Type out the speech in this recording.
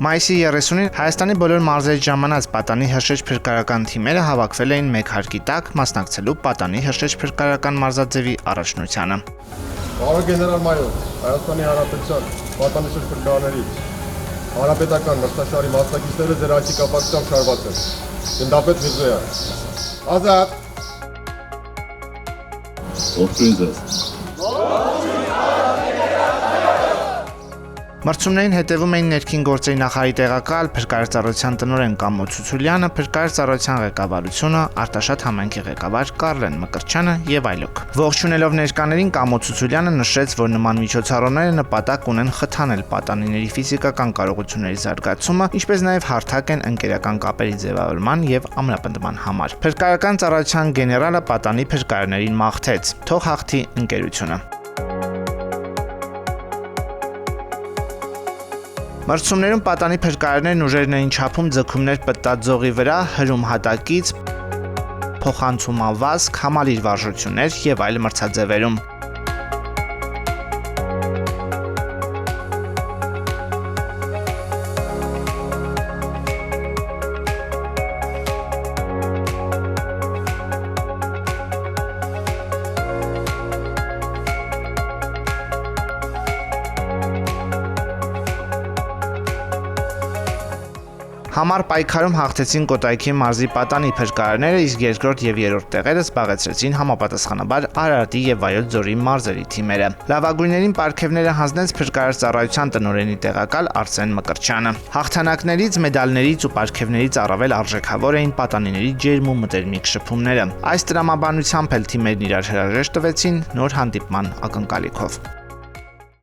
Մայիսի 30-ին Հայաստանի բոլոր մարզերից ժամանած պատանի հրշեջ փրկարարական թիմերը հավաքվել էին մեկ հարկի տակ մասնակցելու պատանի հրշեջ փրկարարական մարզաձևի առաջնությանը։ Պարոն գեներալ-մայոր, Հայաստանի Հանրապետության պատանի հրշեջ փրկարարներից հանրապետական մրցաշարի մասնակիցները ձեր այցի կապակցությամբ շարված են։ Գնդապետ Միրզոյան։ Ազատ։ Ողջույն ձեզ։ Մրցումներին հետևում էին ներքին գործերի նախարարի տեղակալ փրկարարծառայության տնօրեն Կամո Ցուցուլյանը, փրկարարծառայության ղեկավարությունը, Արտաշատ համայնքի ղեկավար Կարլեն Մկրտչյանը եւ այլոք։ Ողջունելով ներկաներին Կամո Ցուցուլյանը նշեց, որ նման միջոցառումները նպատակ ունեն խթանել պատանիների ֆիզիկական կարողությունների զարգացումը, ինչպես նաեւ հարթակ են ընկերական կապերի ձևավորման եւ ամրապնդման համար։ Փրկարարական ծառայության գեներալը պատանի փրկարարներին մաղթեց. «Թող հաղթի ընկերությունը»։ Մրցումներում պատանի փրկարարներն ուժերն էին չափում ձգումներ պտտած ձողի վրա, հրում հատակից, փոխանցում ավազք, համալիր վարժություններ եւ այլ մրցաձևերում։ Համառ պայքարում հաղթեցին Կոտայքի մարզի պատանի փրկարարները, իսկ երկրորդ եւ երրորդ տեղերը զբաղեցրեցին համապատասխանաբար Արարատի եւ Վայոց ձորի մարզերի թիմերը։ Լավագույններին պարգևները հանձնեց փրկարարծառայության տնօրենի տեղակալ Արսեն Մկրտչյանը։ Հաղթանակներից, մեդալներից ու պարգևներից առավել արժեքավոր էին պատանիների ջերմ ու մտերմիկ շփումները։ Այս տրամաբանությամբ էլ թիմերն իրար հրաժեշտ տվեցին նոր հանդիպման ակնկալիքով։